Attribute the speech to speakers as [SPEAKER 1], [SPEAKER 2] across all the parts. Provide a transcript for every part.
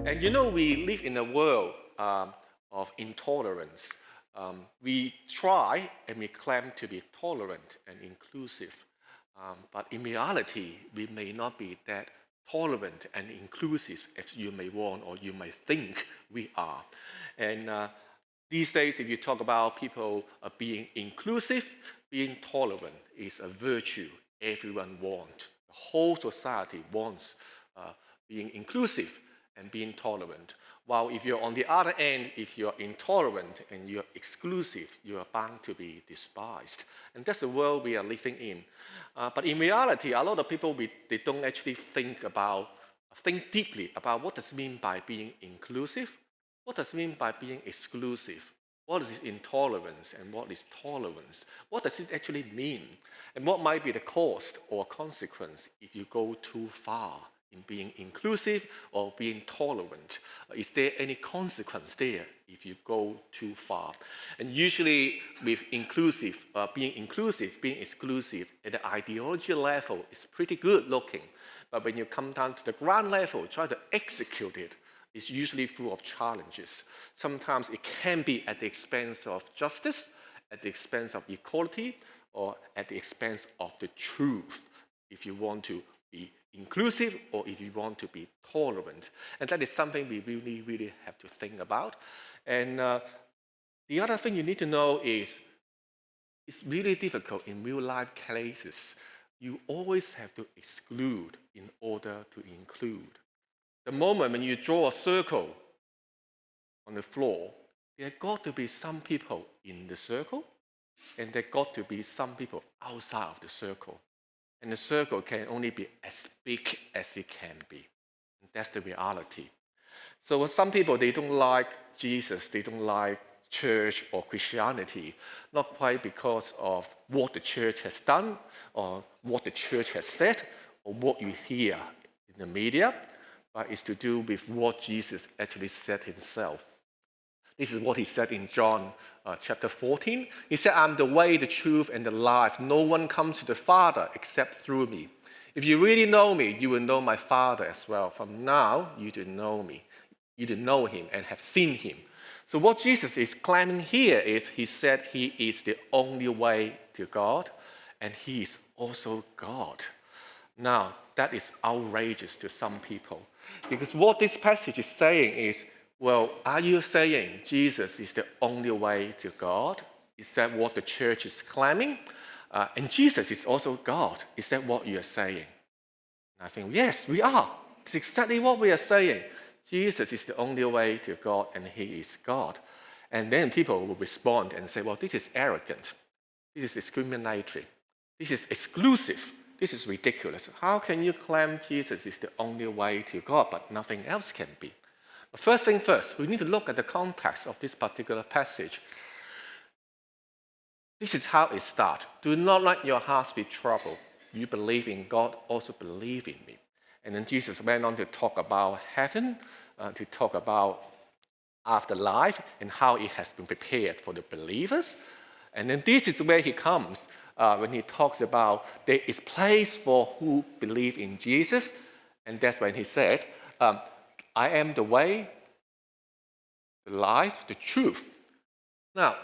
[SPEAKER 1] And we live in a world of intolerance. We try and we claim to be tolerant and inclusive. But in reality, we may not be that tolerant and inclusive as you may want or you may think we are. And these days, if you talk about people being inclusive, being tolerant is a virtue everyone wants. The whole society wants being inclusive and being tolerant. While if you're on the other end, if you're intolerant and you're exclusive, you are bound to be despised. And that's the world we are living in. But in reality, a lot of people, they don't actually think deeply about what does it mean by being inclusive, what does it mean by being exclusive, what is intolerance and what is tolerance, what does it actually mean, and what might be the cost or consequence if you go too far in being inclusive or being tolerant. Is there any consequence there if you go too far? And usually with being exclusive at the ideology level is pretty good looking. But when you come down to the ground level, try to execute it, it's usually full of challenges. Sometimes it can be at the expense of justice, at the expense of equality, or at the expense of the truth, if you want to be inclusive or if you want to be tolerant. And that is something we really, really have to think about. And the other thing you need to know is it's really difficult in real life cases. You always have to exclude in order to include. The moment when you draw a circle on the floor, there got to be some people in the circle, and there got to be some people outside of the circle. And the circle can only be as big as it can be. And that's the reality. So some people, they don't like Jesus, they don't like church or Christianity, not quite because of what the church has done or what the church has said or what you hear in the media, but it's to do with what Jesus actually said himself. This is what he said in John chapter 14. He said, "I'm the way, the truth, and the life. No one comes to the Father except through me. If you really know me, you will know my Father as well. From now, you do know me. You do know him and have seen him." So what Jesus is claiming here is he said he is the only way to God, and he is also God. Now, that is outrageous to some people, because what this passage is saying is, well, are you saying Jesus is the only way to God? Is that what the church is claiming? And Jesus is also God. Is that what you are saying? And I think, yes, we are. It's exactly what we are saying. Jesus is the only way to God, and he is God. And then people will respond and say, well, this is arrogant. This is discriminatory. This is exclusive. This is ridiculous. How can you claim Jesus is the only way to God, but nothing else can be? First thing first, we need to look at the context of this particular passage. This is how it starts. Do not let your hearts be troubled. You believe in God, also believe in me. And then Jesus went on to talk about heaven, to talk about afterlife and how it has been prepared for the believers. And then this is where he comes when he talks about there is place for who believe in Jesus. And that's when he said, I am the way, the life, the truth. Now,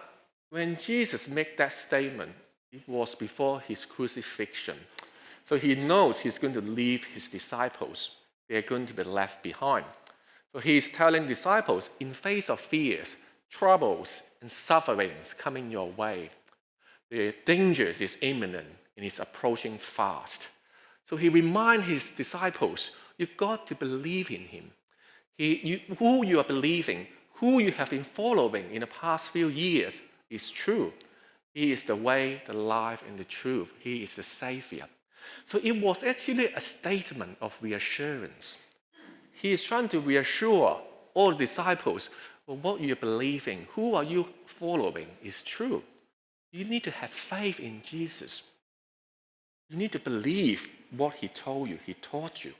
[SPEAKER 1] when Jesus made that statement, it was before his crucifixion. So he knows he's going to leave his disciples. They're going to be left behind. So he's telling disciples, in face of fears, troubles, and sufferings coming your way, the dangers is imminent and is approaching fast. So he reminds his disciples, you've got to believe in him. Who you are believing, who you have been following in the past few years is true. He is the way, the life, and the truth. He is the Savior. So it was actually a statement of reassurance. He is trying to reassure all disciples, well, what you are believing, who are you following is true. You need to have faith in Jesus. You need to believe what he told you, he taught you.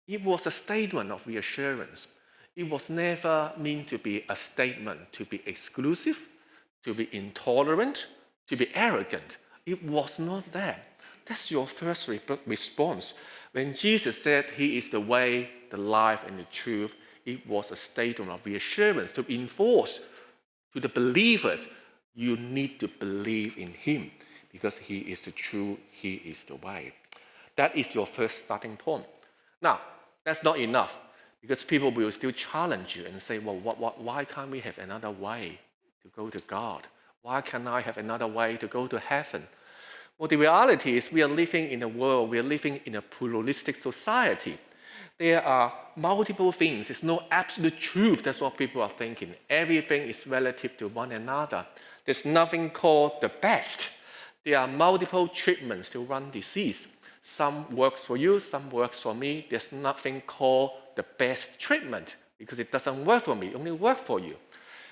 [SPEAKER 1] It was a statement of reassurance. It was never meant to be a statement to be exclusive, to be intolerant, to be arrogant. It was not that. That's your first response. When Jesus said he is the way, the life, and the truth, It was a statement of reassurance to enforce to the believers, you need to believe in him because he is the truth, he is the way. That is your first starting point. Now, that's not enough because people will still challenge you and say, well, why can't we have another way to go to God? Why can't I have another way to go to heaven? Well, the reality is we are living in a world, we are living in a pluralistic society. There are multiple things. There's no absolute truth. That's what people are thinking. Everything is relative to one another. There's nothing called the best. There are multiple treatments to run disease. Some works for you, some works for me. There's nothing called the best treatment because it doesn't work for me, it only works for you.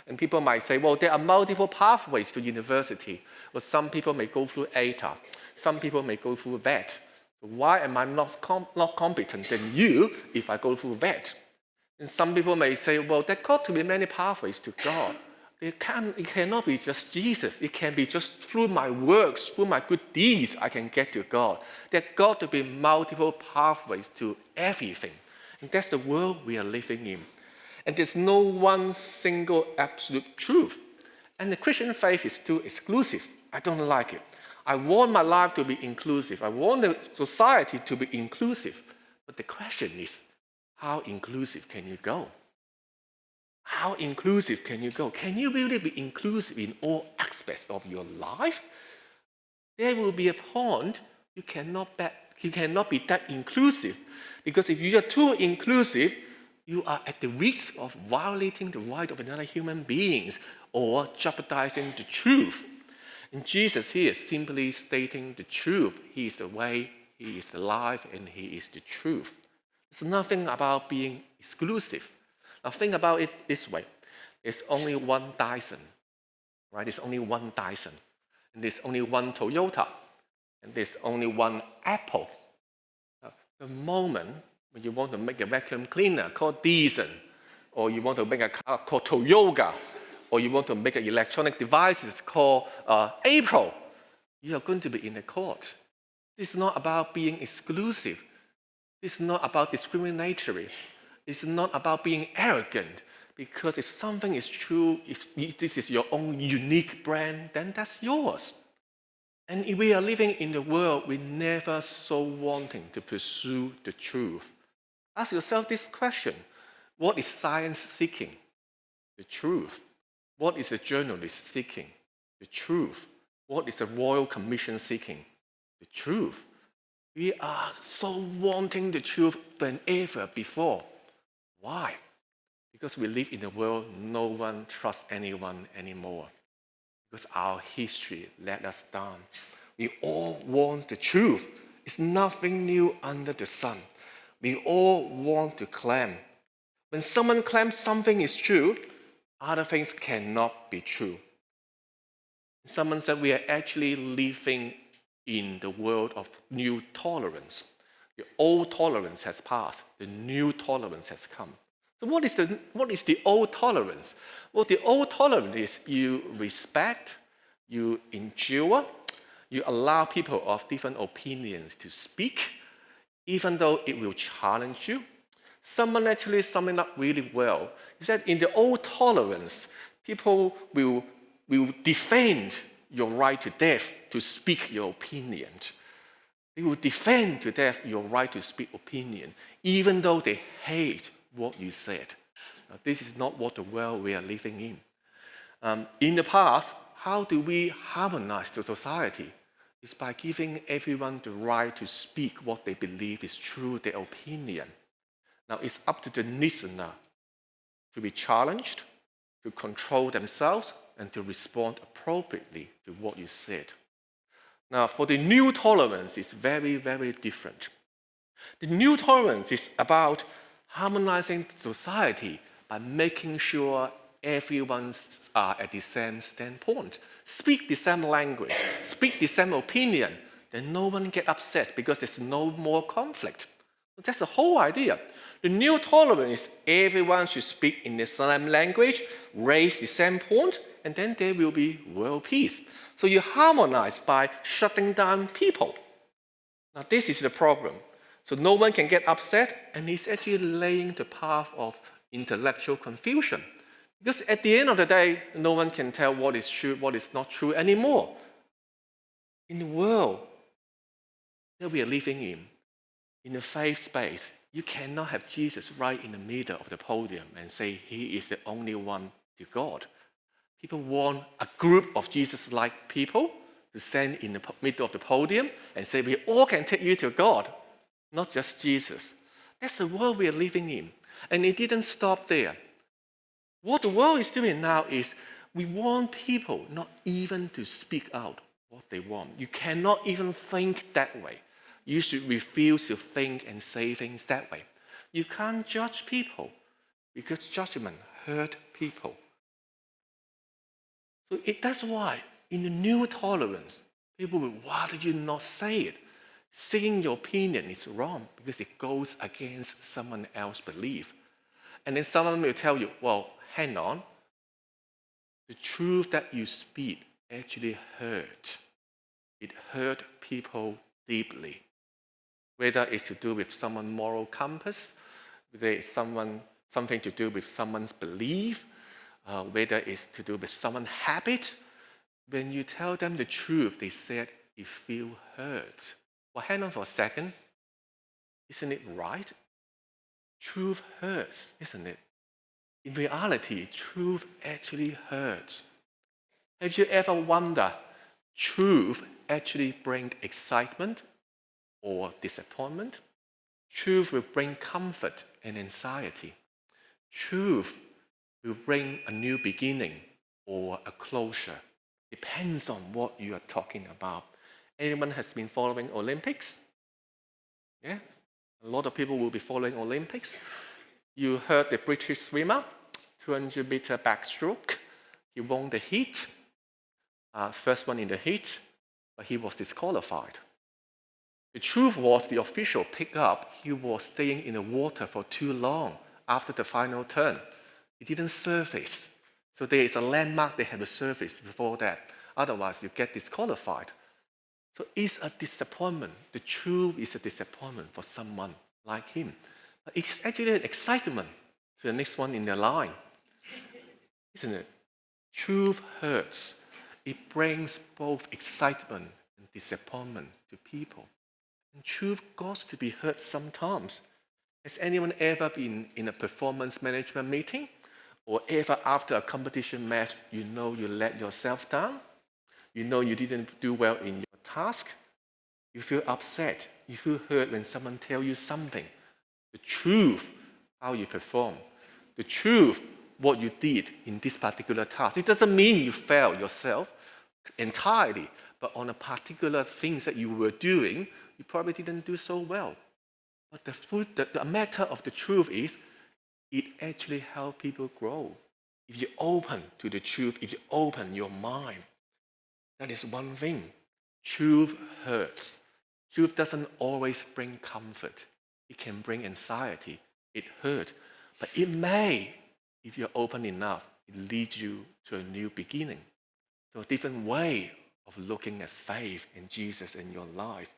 [SPEAKER 1] And people might say, well, there are multiple pathways to university. Well, some people may go through ATA. Some people may go through VET. Why am I not competent than you if I go through VET? And some people may say, well, there got to be many pathways to God. It cannot be just Jesus. It can be just through my works, through my good deeds, I can get to God. There got to be multiple pathways to everything. And that's the world we are living in. And there's no one single absolute truth. And the Christian faith is too exclusive. I don't like it. I want my life to be inclusive. I want the society to be inclusive. But the question is, how inclusive can you go? How inclusive can you go? Can you really be inclusive in all aspects of your life? There will be a point you cannot be that inclusive. Because if you are too inclusive, you are at the risk of violating the right of another human being or jeopardizing the truth. And Jesus here is simply stating the truth. He is the way, he is the life, and he is the truth. It's nothing about being exclusive. Now think about it this way. There's only one Dyson, right? There's only one Dyson. And there's only one Toyota. And there's only one Apple. Now, the moment when you want to make a vacuum cleaner called Dyson, or you want to make a car called Toyota, or you want to make an electronic devices called April, you are going to be in a court. This is not about being exclusive. This is not about discriminatory. It's not about being arrogant. Because if something is true, if this is your own unique brand, then that's yours. And if we are living in the world, we're never so wanting to pursue the truth. Ask yourself this question. What is science seeking? The truth. What is a journalist seeking? The truth. What is a royal commission seeking? The truth. We are so wanting the truth than ever before. Why? Because we live in a world no one trusts anyone anymore. Because our history let us down. We all want the truth. It's nothing new under the sun. We all want to claim. When someone claims something is true, other things cannot be true. Someone said we are actually living in the world of new tolerance. The old tolerance has passed. The new tolerance has come. So what is the old tolerance? Well, the old tolerance is you respect, you endure, you allow people of different opinions to speak, even though it will challenge you. Someone actually summed it up really well. He said in the old tolerance, people will defend your right to death to speak your opinion. They will defend to death your right to speak opinion, even though they hate what you said. Now, this is not what the world we are living in. In the past, how do we harmonize the society? It's by giving everyone the right to speak what they believe is true, their opinion. Now, it's up to the listener to be challenged, to control themselves, and to respond appropriately to what you said. Now, for the new tolerance, it's very, very different. The new tolerance is about harmonizing society by making sure everyone's at the same standpoint, speak the same language, speak the same opinion, then no one get upset because there's no more conflict. That's the whole idea. The new tolerance is everyone should speak in the same language, raise the same point, and then there will be world peace. So you harmonize by shutting down people. Now this is the problem. So no one can get upset, and it's actually laying the path of intellectual confusion. Because at the end of the day, no one can tell what is true, what is not true anymore. In the world that we are living in the faith space, you cannot have Jesus right in the middle of the podium and say he is the only one to God. People want a group of Jesus-like people to stand in the middle of the podium and say we all can take you to God, not just Jesus. That's the world we are living in. And it didn't stop there. What the world is doing now is we want people not even to speak out what they want. You cannot even think that way. You should refuse to think and say things that way. You can't judge people because judgment hurt people. So that's why in the new tolerance, people will, why did you not say it? Saying your opinion is wrong because it goes against someone else's belief. And then someone will tell you, well, hang on. The truth that you speak actually hurt. It hurt people deeply. Whether it's to do with someone's moral compass, whether it's something to do with someone's belief, whether it's to do with someone's habit. When you tell them the truth, they said it feels hurt. Well, hang on for a second. Isn't it right? Truth hurts, isn't it? In reality, truth actually hurts. Have you ever wondered, truth actually brings excitement or disappointment? Truth will bring comfort and anxiety. Truth will bring a new beginning or a closure. Depends on what you are talking about. Anyone has been following Olympics? Yeah? A lot of people will be following Olympics. You heard the British swimmer, 200-meter backstroke. He won the heat, first one in the heat, but he was disqualified. The truth was the official picked up he was staying in the water for too long after the final turn. It didn't surface. So there is a landmark they have to surface before that. Otherwise, you get disqualified. So it's a disappointment. The truth is a disappointment for someone like him. But it's actually an excitement to the next one in their line. Isn't it? Truth hurts. It brings both excitement and disappointment to people. And truth got to be heard sometimes. Has anyone ever been in a performance management meeting? Or ever after a competition match, you know you let yourself down? You know you didn't do well in your task? You feel upset. You feel hurt when someone tells you something. The truth, how you perform. The truth, what you did in this particular task. It doesn't mean you failed yourself entirely, but on a particular things that you were doing, you probably didn't do so well. But the matter of the truth is, it actually helps people grow. If you open to the truth, if you open your mind, that is one thing. Truth hurts. Truth doesn't always bring comfort. It can bring anxiety. It hurts. But it may, if you're open enough, it leads you to a new beginning, to a different way of looking at faith and Jesus in your life.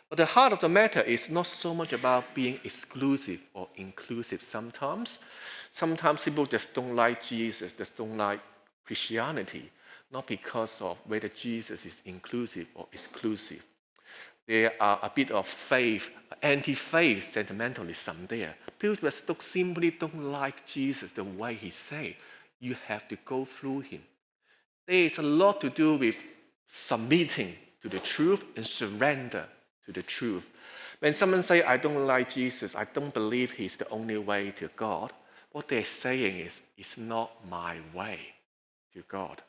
[SPEAKER 1] But the heart of the matter is not so much about being exclusive or inclusive sometimes. Sometimes people just don't like Jesus, just don't like Christianity, not because of whether Jesus is inclusive or exclusive. There are a bit of faith, anti-faith sentimentalism there. People just simply don't like Jesus the way he said. You have to go through him. There is a lot to do with submitting to the truth and surrender to the truth. When someone says, I don't like Jesus, I don't believe he's the only way to God, what they're saying is, it's not my way to God.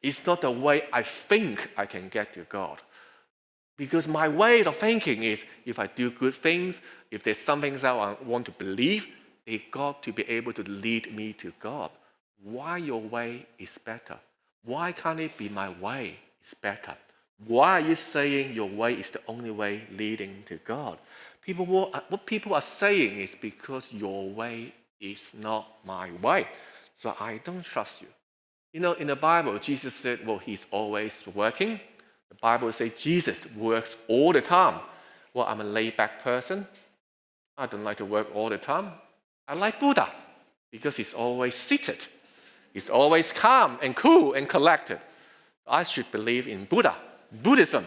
[SPEAKER 1] It's not the way I think I can get to God. Because my way of thinking is, if I do good things, if there's something that I want to believe, they got to be able to lead me to God. Why your way is better? Why can't it be my way is better? Why are you saying your way is the only way leading to God? What people are saying is because your way is not my way. So I don't trust you. You know, in the Bible, Jesus said, well, he's always working. The Bible says Jesus works all the time. Well, I'm a laid-back person. I don't like to work all the time. I like Buddha because he's always seated. He's always calm and cool and collected. I should believe in Buddhism.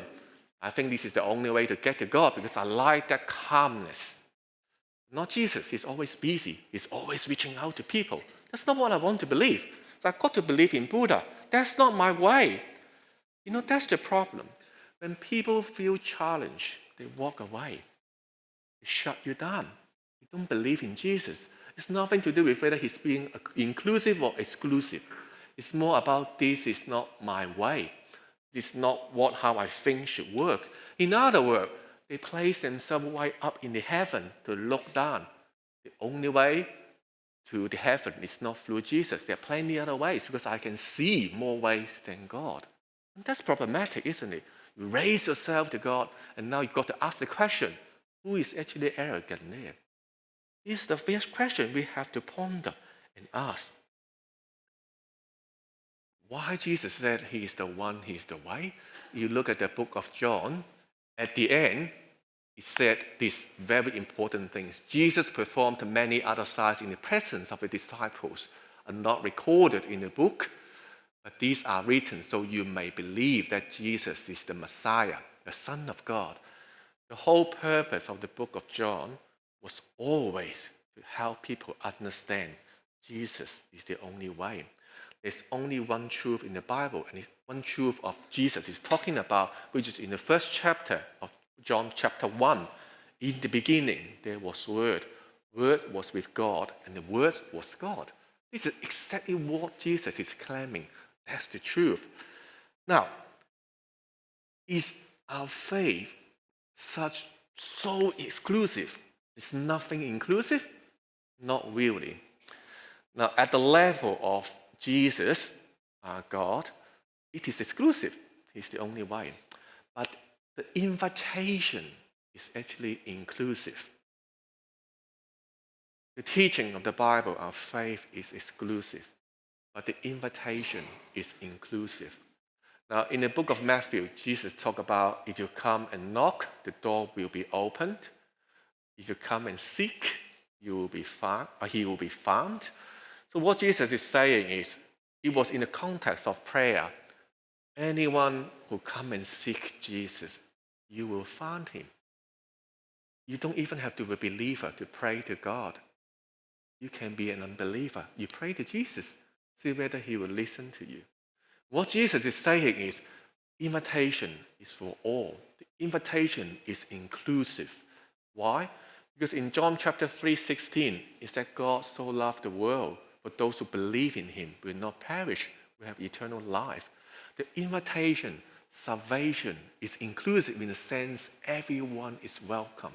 [SPEAKER 1] I think this is the only way to get to God because I like that calmness. Not Jesus. He's always busy. He's always reaching out to people. That's not what I want to believe. So I've got to believe in Buddha. That's not my way. That's the problem. When people feel challenged, they walk away. They shut you down. They don't believe in Jesus. It's nothing to do with whether he's being inclusive or exclusive. It's more about this is not my way. This is not how I think should work. In other words, they place themselves way up in the heaven to look down. The only way to the heaven is not through Jesus. There are plenty other ways because I can see more ways than God. And that's problematic, isn't it? You raise yourself to God, and now you've got to ask the question, who is actually arrogant there? This is the first question we have to ponder and ask. Why Jesus said he is the one, he is the way? You look at the book of John, at the end, he said these very important things. Jesus performed many other signs in the presence of the disciples, are not recorded in the book, but these are written so you may believe that Jesus is the Messiah, the Son of God. The whole purpose of the book of John was always to help people understand Jesus is the only way. There's only one truth in the Bible, and it's one truth of Jesus he's talking about, which is in the first chapter of John chapter 1. In the beginning, there was Word. Word was with God, and the Word was God. This is exactly what Jesus is claiming. That's the truth. Now, is our faith so exclusive? Is nothing inclusive? Not really. Now, at the level of Jesus, God, it is exclusive. He's the only way. But the invitation is actually inclusive. The teaching of the Bible, our faith, is exclusive. But the invitation is inclusive. Now, in the book of Matthew, Jesus talked about if you come and knock, the door will be opened. If you come and seek, he will be found. So what Jesus is saying is, it was in the context of prayer. Anyone who come and seek Jesus, you will find him. You don't even have to be a believer to pray to God. You can be an unbeliever. You pray to Jesus. See whether he will listen to you. What Jesus is saying is, invitation is for all. The invitation is inclusive. Why? Because in John chapter 3:16, it said God so loved the world, but those who believe in him will not perish, will have eternal life. The invitation, salvation, is inclusive in the sense everyone is welcome.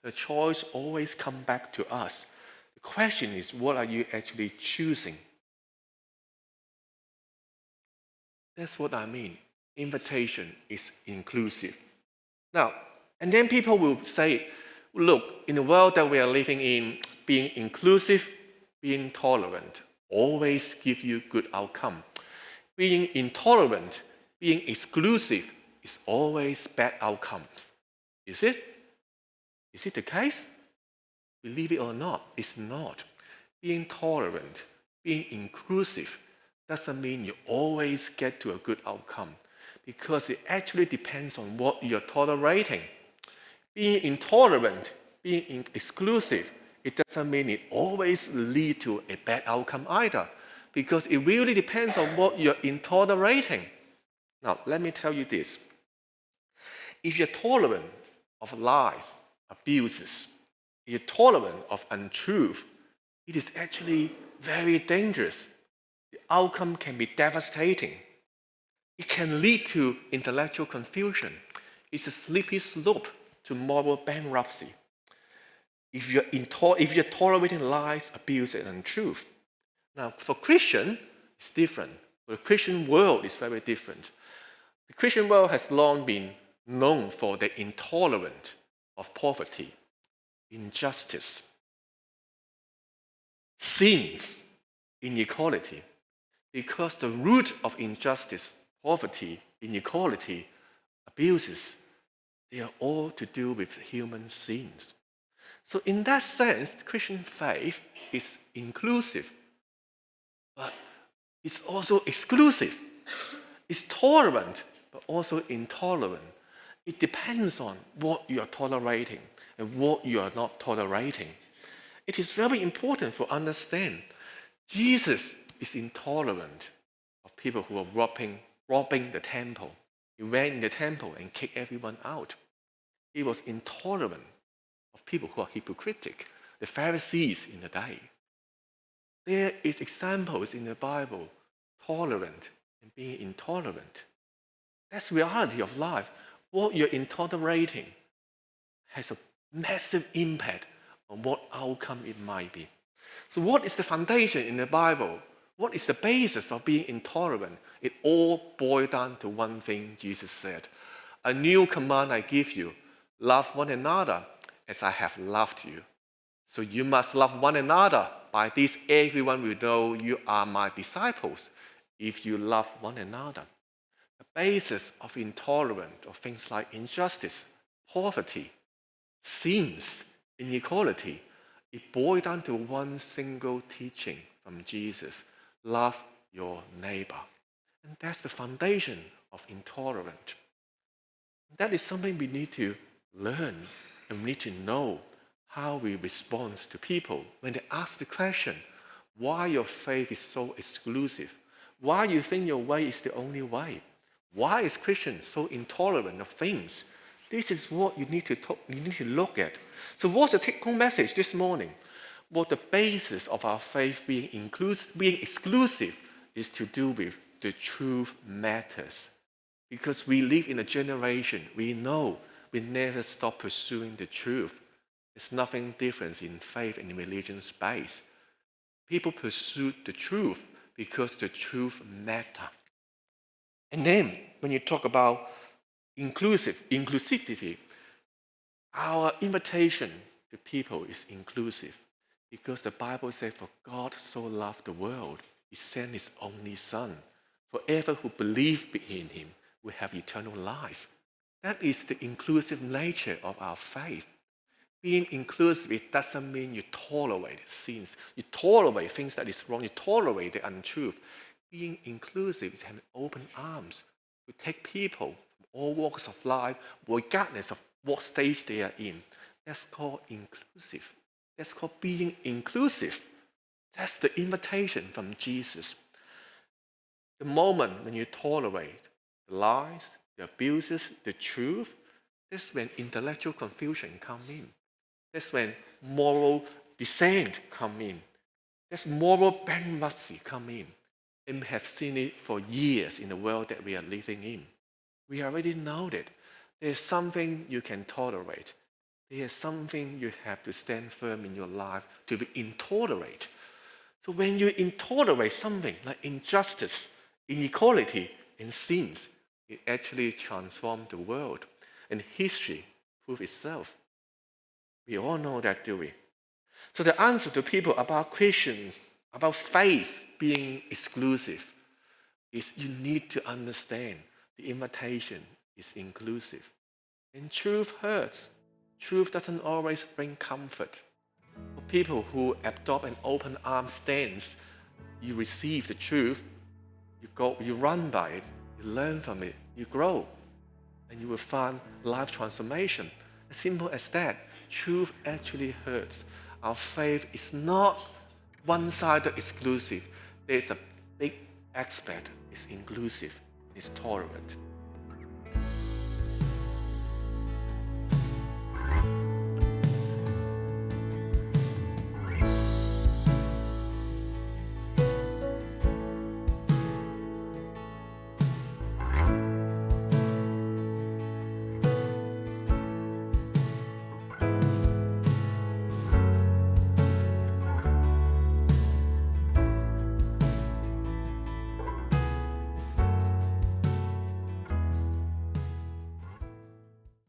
[SPEAKER 1] The choice always comes back to us. The question is, what are you actually choosing? That's what I mean. Invitation is inclusive. Now, and then people will say, look, in the world that we are living in, being inclusive, being tolerant, always give you good outcome. Being intolerant, being exclusive, is always bad outcomes. Is it? Is it the case? Believe it or not, it's not. Being tolerant, being inclusive, doesn't mean you always get to a good outcome, because it actually depends on what you're tolerating. Being intolerant, being exclusive, it doesn't mean it always leads to a bad outcome either, because it really depends on what you're intolerating. Now, let me tell you this. If you're tolerant of lies, abuses, if you're tolerant of untruth, it is actually very dangerous. The outcome can be devastating. It can lead to intellectual confusion. It's a slippery slope to moral bankruptcy. If you're tolerating lies, abuse, and untruth. Now, for Christian, it's different. For the Christian world, it's very different. The Christian world has long been known for the intolerance of poverty, injustice, sins, inequality. Because the root of injustice, poverty, inequality, abuses, they are all to do with human sins. So in that sense, Christian faith is inclusive. but it's also exclusive. It's tolerant, but also intolerant. It depends on what you are tolerating and what you are not tolerating. It is very important to understand Jesus is intolerant of people who are robbing the temple. He went in the temple and kicked everyone out. He was intolerant of people who are hypocritic, the Pharisees in the day. There is examples in the Bible, tolerant and being intolerant. That's the reality of life. What you're intolerating has a massive impact on what outcome it might be. So what is the foundation in the Bible? What is the basis of being intolerant? It all boils down to one thing Jesus said. A new command I give you, love one another as I have loved you. So you must love one another. By this everyone will know you are my disciples, if you love one another. The basis of intolerance of things like injustice, poverty, sins, inequality, it boils down to one single teaching from Jesus. Love your neighbor. And that's the foundation of intolerance. That is something we need to learn and we need to know how we respond to people when they ask the question, why your faith is so exclusive? Why you think your way is the only way? Why is Christian so intolerant of things? This is what you need to look at. So what's the take-home message this morning? What the basis of our faith being exclusive is to do with the truth matters. Because we live in a generation, we know we never stop pursuing the truth. There's nothing different in faith and in religion space. People pursue the truth because the truth matters. And then, when you talk about inclusivity, our invitation to people is inclusive because the Bible says, for God so loved the world, he sent his only Son. For everyone who believes in him will have eternal life. That is the inclusive nature of our faith. Being inclusive, it doesn't mean you tolerate sins. You tolerate things that is wrong. You tolerate the untruth. Being inclusive is having open arms. We take people from all walks of life, regardless of what stage they are in. That's called inclusive. That's called being inclusive. That's the invitation from Jesus. The moment when you tolerate the lies, the abuses, the truth, that's when intellectual confusion comes in. That's when moral dissent comes in. That's moral bankruptcy come in. And we have seen it for years in the world that we are living in. We already know that there's something you can tolerate. There's something you have to stand firm in your life to be intolerant. So when you intolerate something like injustice, inequality, and sins, it actually transforms the world. And history proves itself. We all know that, do we? So the answer to people about Christians, about faith being exclusive, is you need to understand the invitation is inclusive. And truth hurts. Truth doesn't always bring comfort. For people who adopt an open arm stance, you receive the truth, you run by it, you learn from it, you grow, and you will find life transformation. As simple as that. Truth actually hurts. Our faith is not one-sided exclusive. There's a big aspect. It's inclusive. It's tolerant.